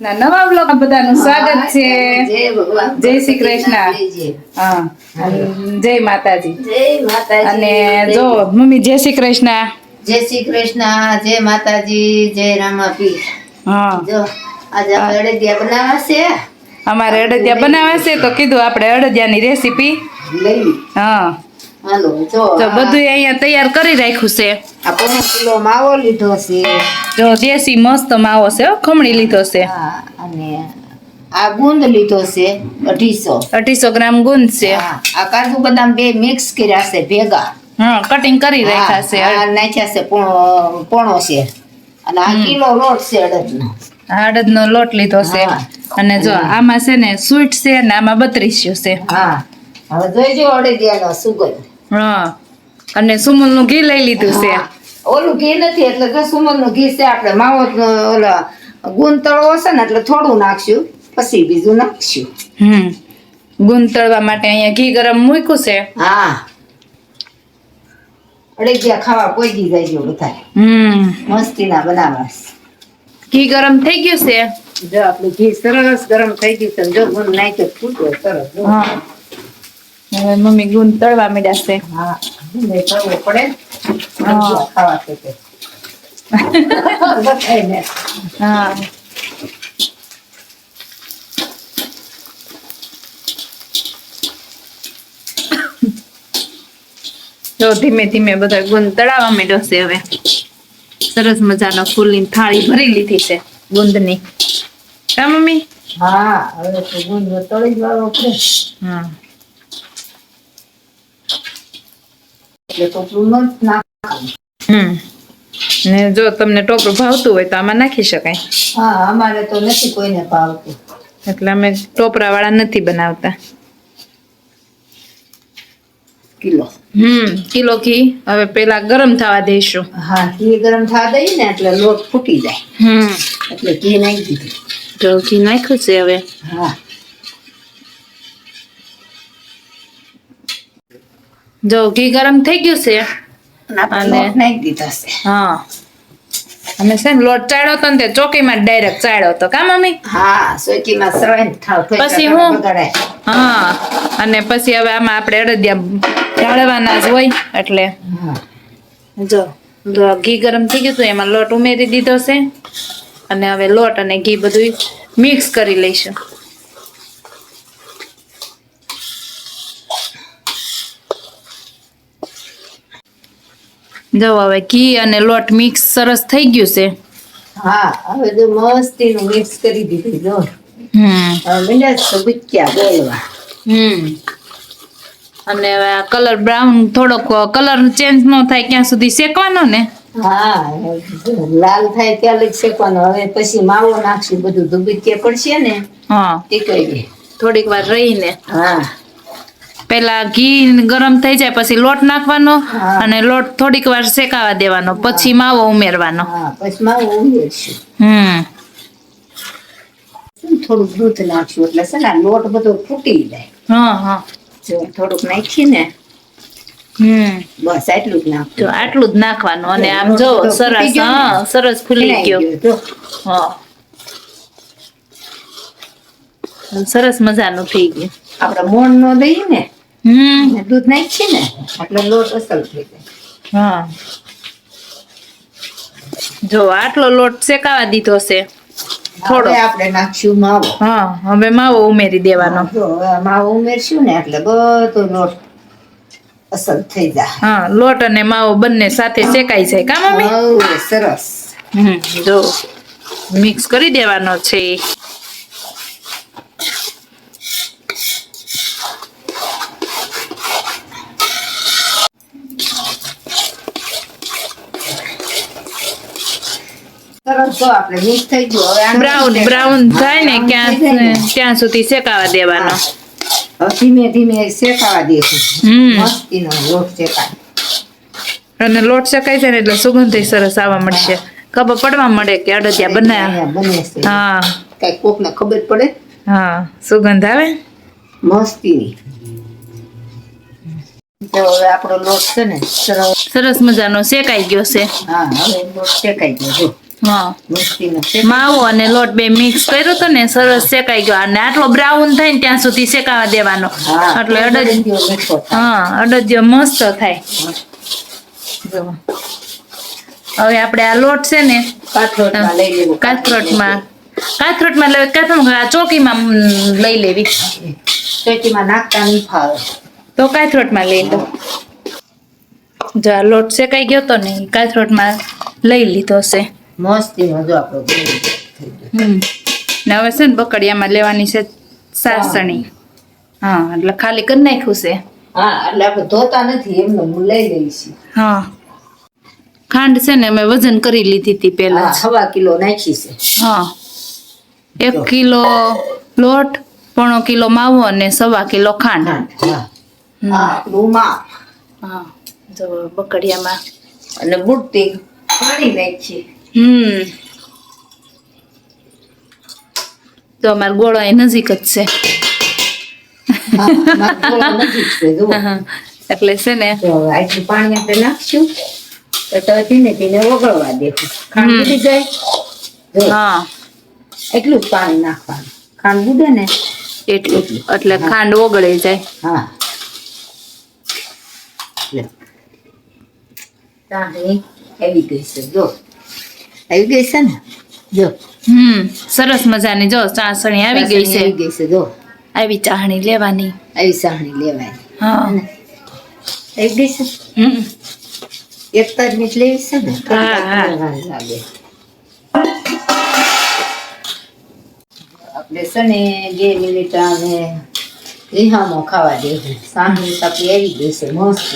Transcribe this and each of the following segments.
નવા બ્લોગ બધાનું સ્વાગત છે. જય શ્રી કૃષ્ણ. હા, જય માતાજી. અને જો મમ્મી જય શ્રી કૃષ્ણ. જય શ્રી કૃષ્ણ, જય માતાજી, જય રામાપીર. હા, જો આજે અડદિયા બનાવવા છે. અમારે અડદિયા બનાવવા છે તો કીધું આપણે અડદિયાની રેસીપી લઈ. હા, હાલો જો બધું અહીંયા તૈયાર કરી રાખ્યું છે. આ 5 કિલો માવો લીધો છે. જો દેશી મસ્ત માવો છે, ખમણી લીધો છે. હા, અને આ ગુંદ લીધો છે 250 ગ્રામ ગુંદ છે. હા, આ કાજુ બદામ બે મિક્સ કર્યા છે ભેગા. હા, કટિંગ કરી રાખ્યા છે. આ નાખ્યા છે પોણો છે. અને આ કિલો લોટ છે અડદનો. અડદનો લોટ લીધો છે. અને જો આમાં છે ને સ્વીટ છે ને આમાં 32 છે. હા, હવે જોઈજો અડદિયાનો સુગંધ. હા, અને સુમલનું ઘી લઈ લીધું છે. ઓલું ઘી નથી એટલે જો સુમલનું ઘી છે. આપણે માવો ઓલા ગુંદ તળવો હશે ને એટલે થોડું નાખશું, પછી બીજું નાખશું. ગુંદ તળવા માટે અહીંયા ઘી ગરમ મૂક્યું છે. હા, અડદિયા ખાવા કોઈ દી જાય બધા. મસ્તીના બનાવવા. ઘી ગરમ થઈ ગયું છે. જો આપણું ઘી સરસ ગરમ થઈ ગયું છે. જો ગુંદ નાખ્યો ફૂટો સરસ. હા, હવે મમ્મી ગુંદ તળવા માંડ્યા છે. હા, ગુંદ તળવો પડે. ખાવા છે તે. હા, જો ધીમે ધીમે બધા ગુંદ તળાવવા માંડ્યો છે. હવે સરસ મજાનો ફૂલની થાળી ભરી લીધી છે ગુંદની. કા મમ્મી? હા, હવે તો ગુંદ તળી વાળો પડે. હા, એટલે તો પૂર્ણ નાખવાનું. ને જો તમને ટોપરું ભાવતું હોય તો આમાં નાખી શકાય. હા, અમારે તો નથી કોઈને ભાવતું એટલે અમે ટોપરા વાળા નથી બનાવતા. કિલો ઘી હવે પેલા ગરમ થવા દઈશું. હા, ઘી ગરમ થવા દઈએ ને એટલે લોટ ફૂટી જાય. એટલે ઘી નાખી દીધું. તો ઘી નાખ્યું છે હવે. હા, જો ઘી ગરમ થઈ ગયું છે. અને નાખી દીધા છે. હા, અમે છે ને લોટ ચાળ્યો તો ને તે ચોકીમાં ડાયરેક્ટ ચાળ્યો તો. કા મમ્મી? હા, સોચીમાં સરાઈને થાવ પછી હું હા, અને પછી હવે આમાં આપણે અડદિયા ચાળવાના જ હોય એટલે જો ઘી ગરમ થઈ ગયું તો એમાં લોટ ઉમેરી દીધો છે. અને હવે લોટ અને ઘી બધું મિક્સ કરી લઈશું. જો હવે ઘી અને લોટ મિક્સ સરસ થઈ ગયું છે. હા, હવે જો મસ્તીનું મિક્સ કરી દીધું. જો હવે મિનિટ તો ગુચ્યા બોલવા. અને હવે આ કલર બ્રાઉન થોડોક કલર ચેન્જ ન થાય ક્યાં સુધી શેકવાનો ને. હા, લાલ થાય ત્યાં લઈ શેકવાનો. હવે પછી માવો નાખશું, બધું ધુબીચે પડશે ને. હા, ટીકાઈ થોડીક વાર રહીને. હા, પેલા ઘી ગરમ થઈ જાય પછી લોટ નાખવાનો. અને લોટ થોડીક વાર શેકાવા દેવાનો, પછી માવો ઉમેરવાનો. હા, પછી માવો ઉમેરશું. થોડુંક દૂધ નાખશું એટલે છે ને લોટ બધો ફૂટી જાય. હા હા, જો થોડુંક નાખી ને બસ આટલું જ નાખવું. જો આટલું જ નાખવાનું. અને આમ જો સરસ સરસ ફૂલી ગયો. હા, સરસ મજાનું થઈ ગયું. આપણે મોણ નો દઈએ ને દૂધ નાખીએ ને એટલે લોટ અસલ થઈ જાય. હા, જો આટલો લોટ શેકાવા દીધો છે થોડો. આપણે નાખશું માવો. હા, હવે માવો ઉમેરી દેવાનો. જો માવો ઉમેરશું ને એટલે બધો લોટ અસલ થઈ જાય. હા, લોટ અને માવો બંને સાથે શેકાઈ જાય. કા મમ્મી? સરસ. જો મિક્સ કરી દેવાનો છે. સરસ. જો આપણે મિક્સ થઈ ગયું. હવે બ્રાઉન થાય ને ત્યાં સુધી શેકાવા દેવાનો. ધીમે ધીમે શેકાવા દેશું. મસ્તીનો લોટ શેકાય. અને લોટ શેકાય છે ને એટલે સુગંધ સરસ આવવા મળશે. ખબર પડવા મળે કે અડદિયા બનાવ્યા. બને છે. હા, કઈ કોક ને ખબર પડે. હા, સુગંધ આવે મસ્તીની. તો હવે આપણો લોટ છે ને સરસ મજાનો શેકાઈ ગયો છે. હા, હવે લોટ શેકાઈ ગયો. હા મસ્તીનો માવો અને લોટ બે મિક્સ કર્યો તો ને સરસ શેકાઈ ગયો અને આટલો બ્રાઉન થાય ને ત્યાં સુધી શેકાવા દેવાનો એટલે મીઠો થાય. હા અડદિયો મસ્ત થાય. જો હવે આપણે આ લોટ છે ને કાથરોટમાં લઈ લેવું. કાથરોટમાં ચોકીમાં લઈ લેવી. ચોકીમાં નાખતા નહીં ફાવે. તો કાથરોટમાં લઈ લો. જો આ લોટ શેકાઈ ગયો તો ને ઈ કાથરોટમાં લઈ લીધો છે. મસ્તીનો જો આપણો થઈ ગયો. ને હવે છે ને બકડિયામાં લેવાની છે સાસણી. હા એટલે ખાલી કરી નાખ્યું છે. હા એટલે આપણે ધોતા નથી એમને હું લઈ લઈશું. હા ખાંડ છે ને અમે વજન કરી લીધી હતી પેલા જ. 1/2 કિલો નાખી છે. હા 1 કિલો લોટ 1/4 કિલો માવો અને 1/4 કિલો ખાંડ. હા આપણું માપ. હા જો બકડિયામાં અને બુટ્ટી પાણી નાખી. તો અમારો ગોળો અહીં નજીક જ છે. નજીક છે જો. એટલે છે ને તો હવે આટલું પાણી આપણે નાખશું તો ધીમે ધીમે ઓગળવા દેવું. ખાંડ બુડી જાય જો. હા એટલું જ પાણી નાખવાનું. ખાંડ બુડે ને એટલું એટલે ખાંડ ઓગળી જાય. હા ચાણી આવી ગઈ છે જો. આવી ગઈ છે ને જો. સરસ મજાની જો ચાસણી આવી ગઈ છે. આવી ગઈ છે જો. આવી ચાસણી લેવાની. આવી ચાણી લેવાની. હા આવી ગઈ છે. એક તારીખ લેવી છે ને. હા. લાગે આપણે છે ને 2 મિનિટ અને રીહામાં ખાવા દેવું. સાંજની આપણી આવી ગઈ છે મસ્ત.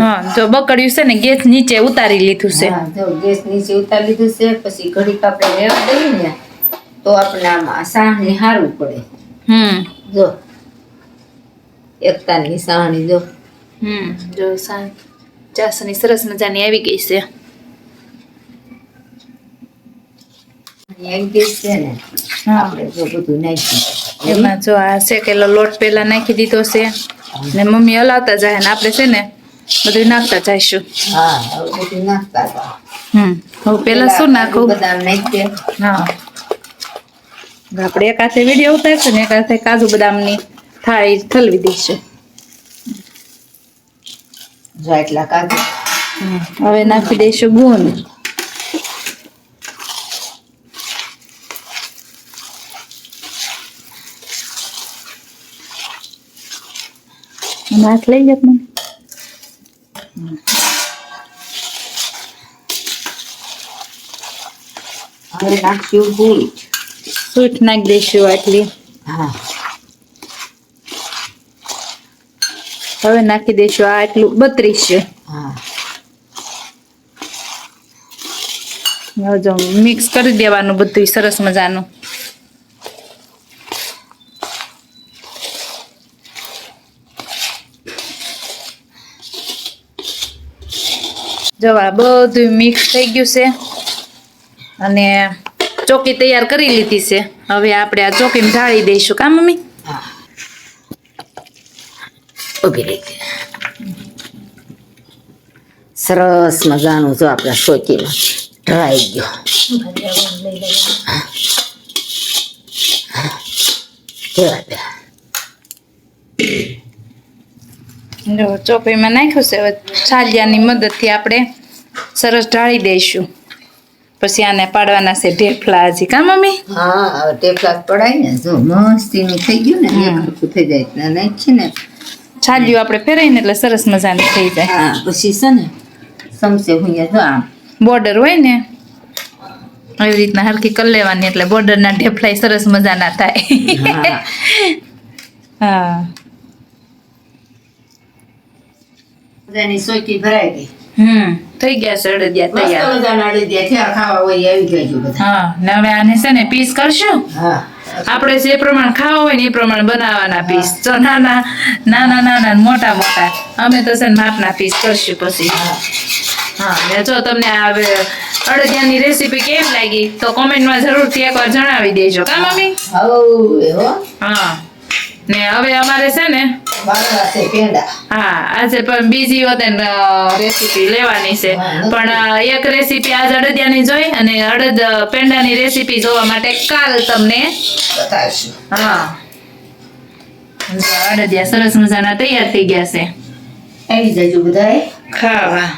હા જો બકડ્યું છે ને ગેસ નીચે ઉતારી લીધું છે. હા જો ગેસ નીચે ઉતારી લીધું છે. પછી ઘડીક આપણે રેવા દઈએ ને તો આપણે આમાં સાહણી હારવું પડે. જો એકતાની સાહણી જો. જો ચાસણી સરસ મજાની આવી ગઈ છે. આવી ગઈ છે ને. હા આપણે જો બધું નાખી એમાં જો આ શેકેલો લોટ પેલા નાખી દીધો છે ને મમ્મી હલાવતા જાય ને આપણે છે ને બધું નાખતા જઈશું. હા હવે બધું નાખતા હતા. હવે પેલા શું નાખું? બદામ નાખી દે. હા આપણે એક હાથે વિડીયો ઉતારશું ને એક હાથે કાજુ બદામની થાળી ઠલવી દઈશું. જો એટલા કાજુ. હવે નાખી દઈશું ગુંદ. હાથ લઈ જાત મને. હવે નાખ્યું બૂટ. સૂટ નાખી દઈશું આટલી. હા હવે નાખી દઈશું આ આટલું 32 છે. હા હવે જો મિક્સ કરી દેવાનું બધું સરસ મજાનું. જો આ બધું મિક્સ થઈ ગયું છે અને ચોકી તૈયાર કરી લીધી છે. હવે આપણે આ ચોકીને ઢાળી દઈશું. કા મમ્મી? ઉભી રહી ગઈ. સરસ મજાનું જો આપણા સોચીમાં ઢળાઈ ગયો. જો ચોકીમાં નાખ્યું છે. હવે છાલિયાની મદદથી આપણે સરસ ઢાળી દઈશું. પછી આને પાડવાના છે ઢેફલા હજી. કા મમ્મી? હા હવે ટેપલા પડાય ને જો મસ્તીનું થઈ ગયું ને એક હરખું થઈ જાય એટલે નાખી ને છાલિયું આપણે ફેરાઈને એટલે સરસ મજાનું થઈ જાય. હા પછી છે ને સમસે હું જો આમ બોર્ડર હોય ને એવી રીતના હરખી કરી લેવાની એટલે બોર્ડરના ઢેફલાય સરસ મજાના થાય. હા હા બધાની સોચી ભરાઈ ગઈ. થઈ ગયા છે અડદિયા મસ્ત તૈયાર. મજાના અડદિયા થયા ખાવા હોય આવી ગયું બધા. હા ને હવે આને છે ને પીસ કરશું. હા આપણે જે પ્રમાણે ખાવા હોય ને એ પ્રમાણે બનાવવાના પીસ. તો નાના નાના નાના મોટા મોટા અમે તો છે ને માપના પીસ કરશું પછી. હા ને જો તમને આ અડદિયાની રેસીપી કેમ લાગી તો કોમેન્ટમાં જરૂરથી એકવાર જણાવી દેજો. કા મમ્મી? હવ એવો હા ને હવે અમારે છે ને વાળવા છે પેંડા. હા આજે પણ બીજી વખત રેસીપી લેવાની છે પણ એક રેસીપી આજ અડદિયાની જોઈ અને પેંડાની રેસીપી જોવા માટે કાલ તમને બતાવીશું. હા જો અડદિયા સરસ મજાના તૈયાર થઈ ગયા છે આવી જજો બધાએ ખાવા.